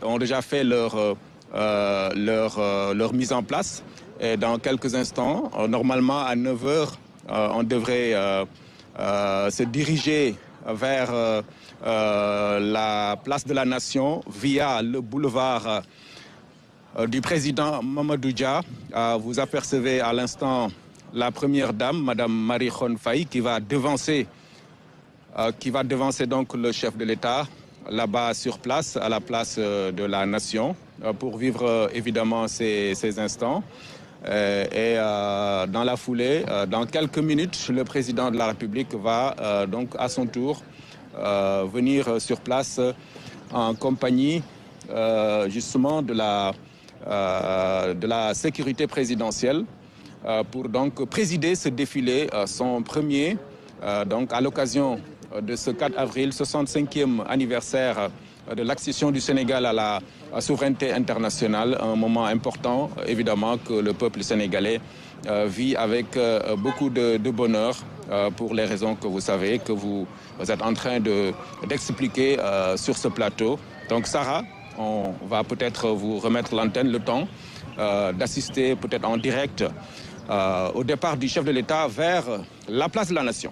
ont déjà fait leur mise en place. Et dans quelques instants, normalement à 9 heures, on devrait se diriger vers la place de la Nation via le boulevard du président Mamadou Dia. Vous apercevez à l'instant la première dame, Madame Marie Khone Faye, qui va devancer donc le chef de l'État là-bas sur place, à la place de la Nation, pour vivre évidemment ces instants. Et dans la foulée, dans quelques minutes, le président de la République va donc à son tour venir sur place en compagnie justement de la sécurité présidentielle pour donc présider ce défilé, son premier, donc à l'occasion de ce 4 avril, 65e anniversaire de l'accession du Sénégal à la souveraineté internationale, un moment important évidemment que le peuple sénégalais vit avec beaucoup de bonheur pour les raisons que vous savez, que vous êtes en train d'expliquer sur ce plateau. Donc Sarah, on va peut-être vous remettre l'antenne, le temps d'assister peut-être en direct au départ du chef de l'État vers la place de la Nation.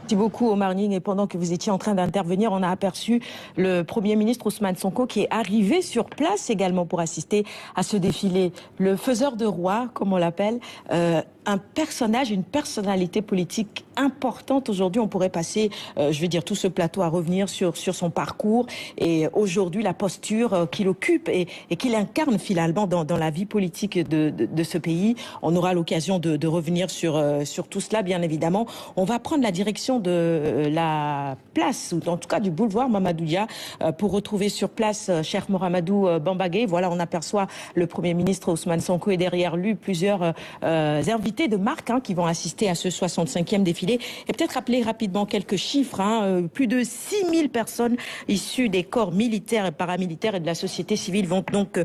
Merci beaucoup Omar Nying. Et pendant que vous étiez en train d'intervenir, on a aperçu le Premier ministre Ousmane Sonko qui est arrivé sur place également pour assister à ce défilé. Le faiseur de roi, comme on l'appelle, un personnage, une personnalité politique importante aujourd'hui. On pourrait passer, je veux dire, tout ce plateau à revenir sur son parcours et aujourd'hui la posture qu'il occupe et qu'il incarne finalement dans la vie politique de ce pays. On aura l'occasion de revenir sur tout cela, bien évidemment. On va prendre la direction de la place, ou en tout cas du boulevard Mamadou Dia, pour retrouver sur place Cheikh Mouhamadou Bamba Gueye. Voilà, on aperçoit le Premier ministre Ousmane Sonko et derrière lui plusieurs invités de marque qui vont assister à ce 65e défilé. Et peut-être rappeler rapidement quelques chiffres. Plus de 6000 personnes issues des corps militaires et paramilitaires et de la société civile vont donc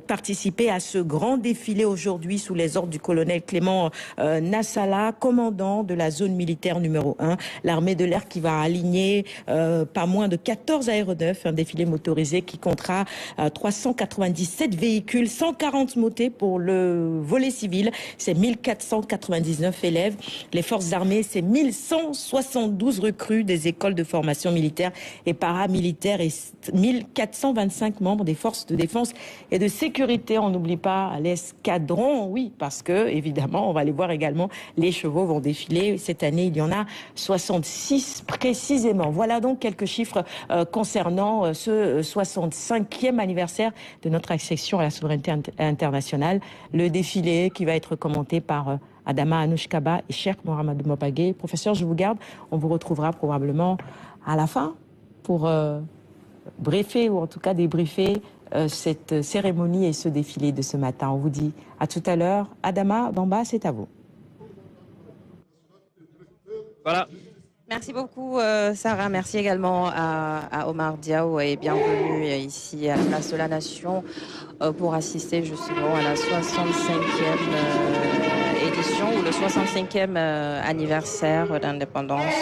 participer à ce grand défilé aujourd'hui sous les ordres du colonel Clément Nassala, commandant de la zone militaire numéro 1. L'armée de l'air qui va aligner pas moins de 14 aéronefs, un défilé motorisé qui comptera 397 véhicules, 140 motés pour le volet civil. C'est 1499 élèves. Les forces armées, c'est 1172 recrues des écoles de formation militaire et paramilitaire et 1425 membres des forces de défense et de sécurité. On n'oublie pas l'escadron, oui, parce que, évidemment, on va les voir également, les chevaux vont défiler. Cette année, il y en a 66 précisément. Voilà donc quelques chiffres concernant ce 65e anniversaire de notre accession à la souveraineté internationale. Le défilé qui va être commenté par Adama Anouchkaba et Cheikh Mouhamadou Bamba Gueye. Professeur, je vous garde. On vous retrouvera probablement à la fin pour briefer ou en tout cas débriefer cette cérémonie et ce défilé de ce matin. On vous dit à tout à l'heure. Adama Bamba, c'est à vous. Voilà. Merci beaucoup Sarah, merci également à Omar Diaw et bienvenue ici à la place de la Nation pour assister justement à la 65e édition ou le 65e anniversaire d'indépendance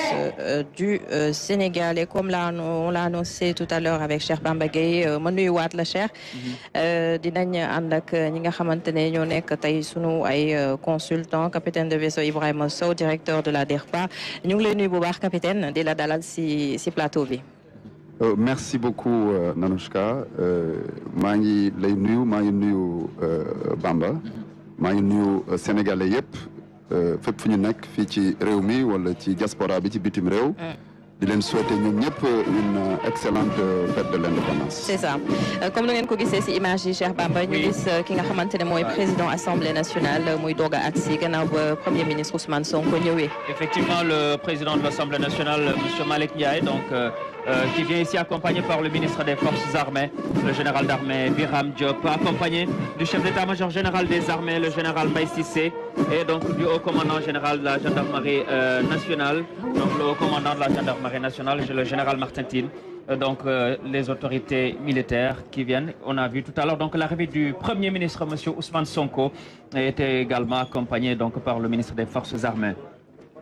du Sénégal. Et comme on l'a annoncé tout à l'heure avec Cheikh Bamba Gueye, ma nuyuwaat la Cheikh dinañ ànd ak ñi nga xamante ne ñoo nekk tey sunu ay consultant capitaine de vaisseau Ibrahima Sow, directeur de la DERPA. Ñu ngi lay nuyu bu baax capitaine di la dalal si plateau bi. Merci beaucoup Nanouchka. maa ngi lay nuyu, maa ngi nuyu Bamba. maa ngi nuyu sénégalais yëpp fépp fu ñu nekk fii ci réew mi wala ci diaspora bi ci bitim réew. di leen souhaiter ñun ñëpp une excellente fête de l'indépendance. C'est ça. Comme nous ngeen ko gisee ci image yi Cheikh Bamba ñu gis ki nga xamante ne mooy président Assemblée nationale muy doog a agsi gannaaw ba Premier ministre Ousmane Sonko ñëwee. Effectivement, le président de l'Assemblée nationale, M. Malick Ndiaye, donc qui vient ici accompagné par le ministre des Forces armées, le général d'armée Birame Diop, accompagné du chef d'état-major général des armées, le général Mbaye Cissé, et donc du haut commandant général de la gendarmerie nationale, donc le haut commandant de la gendarmerie nationale, le général Martin Tine, donc les autorités militaires qui viennent. On a vu tout à l'heure donc l'arrivée du Premier ministre, M. Ousmane Sonko, était également accompagné donc par le ministre des Forces armées.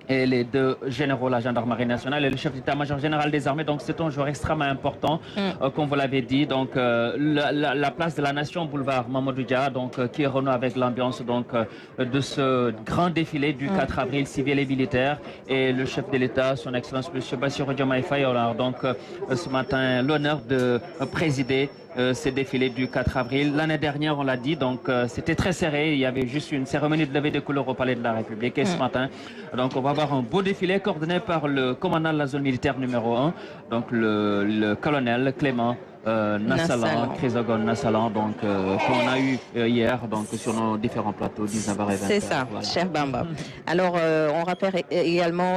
et les deux généraux, la gendarmerie nationale et le chef d'état-major général des armées. Donc c'est un jour extrêmement important, comme vous l'avez dit. Donc la place de la Nation, boulevard Mamadou Dia, donc qui renoue avec l'ambiance donc de ce grand défilé du 4 avril civil et militaire. Et le chef de l'État, son Excellence M. Bassirou Diomaye Faye, aura donc ce matin l'honneur de présider ces défilés du 4 avril. L'année dernière, on l'a dit, donc c'était très serré. Il y avait juste une cérémonie de levée des couleurs au Palais de la République. Et ce matin, donc on va avoir un beau défilé coordonné par le commandant de la zone militaire numéro 1, donc le colonel Clément Nassalan, Chrysogone Nassalan, donc qu'on a eu hier donc sur nos différents plateaux 19h et 20h. C'est ça, voilà. Cher Bamba. Alors on rappelle également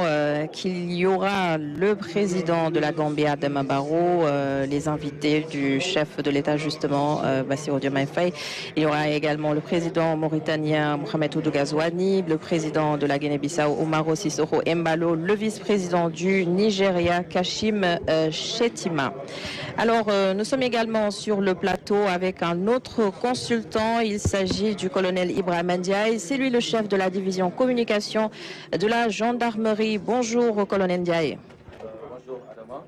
qu'il y aura le président de la Gambie, Adama Barrow, les invités du chef de l'État justement, Bassirou Diomaye Faye. Il y aura également le président mauritanien Mohamed Ould Ghazouani, le président de la Guinée-Bissau Umaro Sissoco Embalo, le vice-président du Nigeria Kashim Shettima. Alors nous sommes également sur le plateau avec un autre consultant. Il s'agit du colonel Ibrahima Ndiaye. C'est lui le chef de la division communication de la gendarmerie. Bonjour colonel Ndiaye. Bonjour Adama.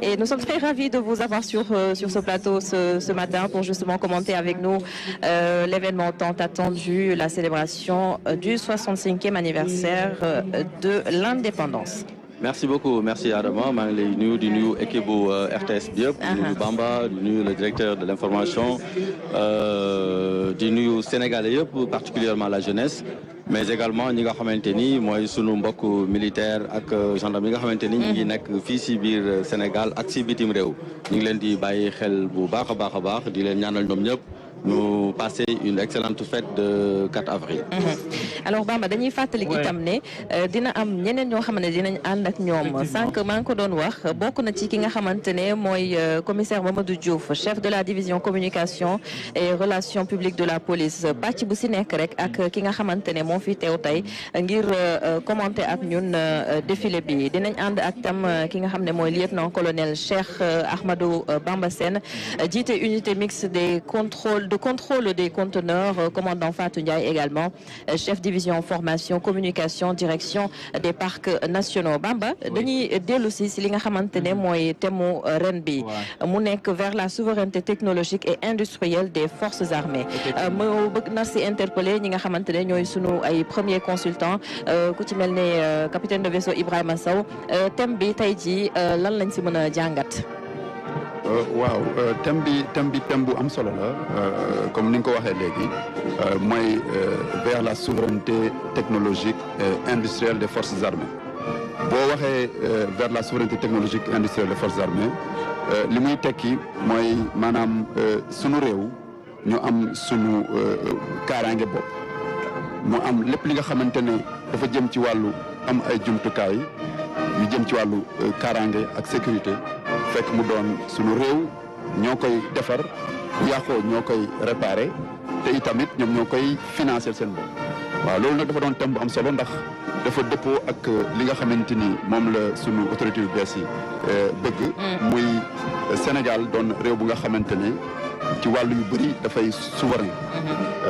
Et nous sommes très ravis de vous avoir sur ce plateau ce matin pour justement commenter avec nous l'événement tant attendu, la célébration du 65e anniversaire de l'indépendance. Merci beaucoup, merci Adama. maa ngi lay nuyu di nuyu équipe bu RTS bi yëpp. di nuyu Bamba di nuyu le directeur de l'information di nuyu Sénégalais yëpp particulièrement la jeunesse. mais également ñi nga xamante ni mooy sunu mbokk militaire ak gendarme yi nga xamante ni ñu ngi nekk fii si biir Sénégal ak si bitim réew. ñu ngi leen di bàyyi xel bu baax a baax di leen ñaanal ñoom ñëpp. nous passer une excellente fête de 4 avril. Alors Bamba dañuy fàttali itam ne dina am ñeneen ñoo xam ne dinañ ànd ak ñoom sànq maa ngi ko doon wax bokk na ci ki nga xamante ne mooy commissaire Mamadou Diouf chef de la division communication et relations publiques de la police pàcc bu si nekk rek ak ki nga xamante ne moo fi teew tey ngir commenter ak ñun défilé bi dinañ ànd ak tam ki nga xam ne mooy lieutenant colonel Cheikh Ahmadou Bamba Sène jiite unité mixte de contrôle des conteneurs, commandant Fatou Ndiaye également, chef division formation, communication, direction des parcs nationaux. Bamba dañuy dellu si li nga xamante ne mooy thème ren bi mu nekk vers la souveraineté technologique et industrielle des forces armées. mu bëgg na si interpeller ñi nga xamante ne ñooy sunu ay premiers consultants ku ci mel ne capitaine de vaisseau Ibrahima Sow thème bi tey jii lan lañ si mën a jàngat. waaw thème bu am solo la comme ni nga ko waxee léegi mooy vers la souveraineté technologique et industrielle des forces armées boo waxee vers la souveraineté technologique et industrielle des forces armées li muy tekki mooy maanaam sunu réew ñu am sunu kaaraange bopp mu am lépp li nga xamante ne dafa jëm ci wàllu am ay jumtukaay yu jëm ci wàllu kaaraange ak sécurité fekk mu doon sunu réew ñoo koy defar bu yàqoo ñoo koy réparer te itamit ñoom ñoo koy financer seen bopp waaw loolu nag dafa doon thème bu am solo ndax dafa dëppoo ak li nga xamante ni moom la sunu autorité yu bees yi bëgg muy Sénégal doon réew bu nga xamante ne ci wàllu yu bëri dafay souverain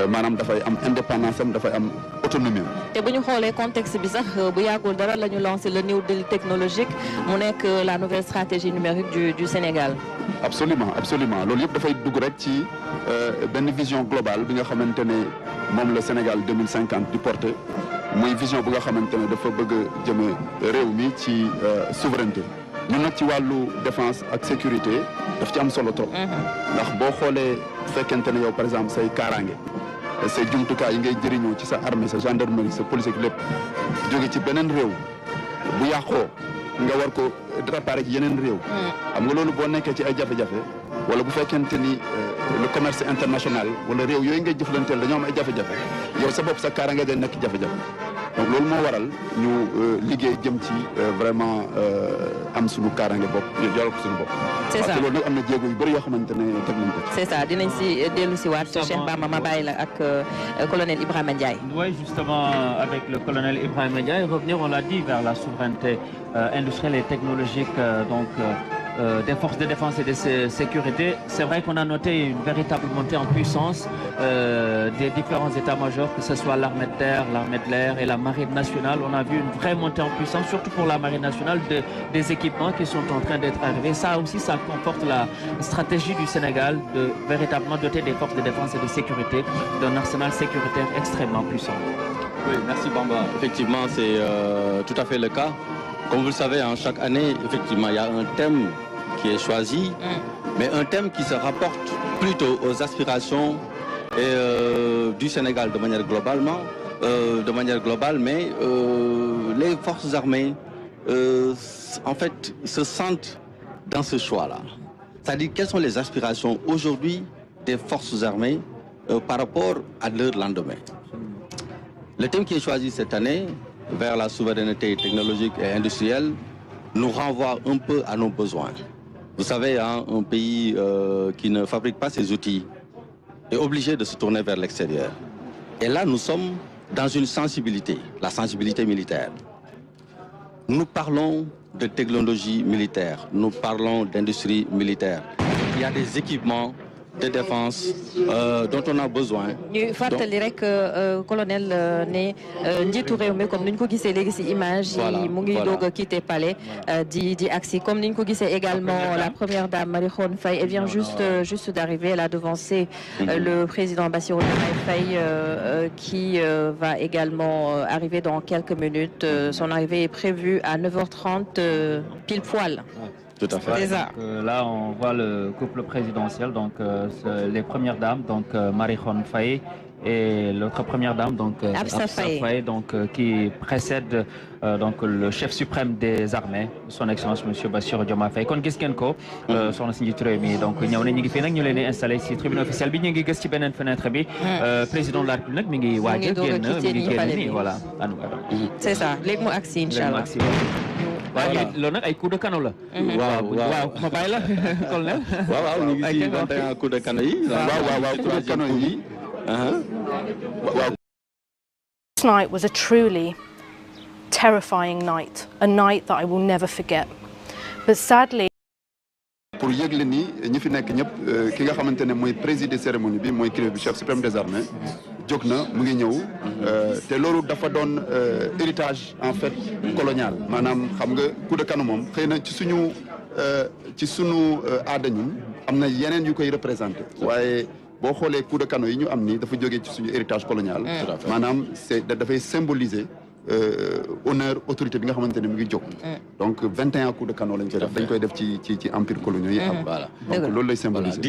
maanaam dafay am indépendance am dafay am autonomie. te bu ñu xoolee contexte bi sax bu yàggul dara la ñu lancé le New Deal technologique mu nekk la nouvelle stratégie numérique du Sénégal. absolument loolu yëpp dafay dugg rek ci benn vision globale bi nga xamante ne moom la Sénégal 2050 di porter muy vision bu nga xamante ne dafa bëgg a jëme réew mi ci souveraineté. ñun nag ci wàllu défense ak sécurité daf ci am solo trop. ndax boo xoolee fekkente ne yow par exemple say kaaraange say jumtukaay yi ngay jëriñoo ci sa armée sa gendarmerie sa police ak lépp jóge ci beneen réew bu yàqoo nga war ko réparer ci yeneen réew. xam nga loolu boo nekkee ci ay jafe-jafe wala bu fekkente ni le commerce international wala réew yooyu ngay jëflanteel dañoo am ay jafe-jafe yow sa bopp sa kaaraange day nekk jafe-jafe. donc loolu moo waral ñu liggéey jëm ci vraiment am suñu kaaraange bopp yoral ko suñu bopp. c'est ça parce que loolu nag am na jéego yu bëri yoo xamante ne teg nañ ko. c'est ça dinañ si dellu si waat Cheikh Bamba ma bàyyi la ak colonel Ibrahima Ndiaye. Oui, justement avec le colonel Ibrahima Ndiaye revenir on l'a dit vers la souveraineté industrielle et technologique donc des forces de défense et de sécurité. C'est vrai qu'on a noté une véritable montée en puissance des différents états-majors, que ce soit l'armée de terre, l'armée de l'air et la marine nationale. On a vu une vraie montée en puissance, surtout pour la marine nationale, des équipements qui sont en train d'être arrivés. Ça aussi, ça conforte la stratégie du Sénégal de véritablement doter des forces de défense et de sécurité d'un arsenal sécuritaire extrêmement puissant. Oui, merci Bamba. Effectivement, c'est tout à fait le cas. Comme vous le savez, chaque année, effectivement, il y a un thème qui est choisi, mais un thème qui se rapporte plutôt aux aspirations du Sénégal de manière globale, mais les forces armées, en fait, se sentent dans ce choix-là. C'est-à-dire, quelles sont les aspirations aujourd'hui des forces armées par rapport à leur lendemain. Le thème qui est choisi cette année, vers la souveraineté technologique et industrielle, nous renvoie un peu à nos besoins. Vous savez, un pays qui ne fabrique pas ses outils est obligé de se tourner vers l'extérieur. Et là, nous sommes dans une sensibilité, la sensibilité militaire. Nous parlons de technologie militaire, nous parlons d'industrie militaire. Il y a des équipements de défense dont on a besoin. ñu fàttali rek colonel ne njiitu réew mi comme ni ñu ko gisee léegi ci image yi mu ngi doog a quitté palais di agsi comme ni ñu ko gisee également la première dame Marie Khone Faye, elle vient juste d'arriver, elle a devancé le président Bassirou Diomaye Faye qui va également arriver dans quelques minutes. Son arrivée est prévue à 9h30 pile poil. Tout à fait. Là, on voit le couple présidentiel, donc les premières dames, donc Marie Khone Faye et l'autre première dame, donc Absa Faye, donc qui précède donc le chef suprême des armées, son excellence monsieur Bassirou Diomaye Faye. Kon gis ngeen ko soxna si njiitu réew mi donc ñëw na ñu ngi fii nag ñu leen di installé si tribune officielle bi ñu ngi gis ci beneen fenêtre bi président de la République nag mi ngi waaj a génn mi ngi génn nii voilà. C'est ça léegi mu agsi inchallah. waaw loolu nag ay coup de canon la. waaw ma bàyyi la colonel. waaw ñu ngi ci 21 coup de canon yi. waaw coup de canon yi. This night was a truly terrifying night, a night that I will never forget. But sadly, pour yëgle ni ñi fi nekk ñëpp ki nga xamante ne mooy présider cérémonie bi mooy kilifa bi chef suprême des armées jóg na mu ngi ñëw te loolu dafa doon héritage en fait colonial maanaam xam nga coup de canon moom xëy na ci sunu aada ñun am na yeneen yu koy représenté waaye boo xoolee coup de canon yi ñu am nii dafa jógee ci suñu héritage colonial maanaam dafay symboliser honneur autorité bi nga xamante ne mu ngi jóg donc 21 coups de canon lañ koy def dañ koy def ci empire colonial yi am donc loolu lay symboliser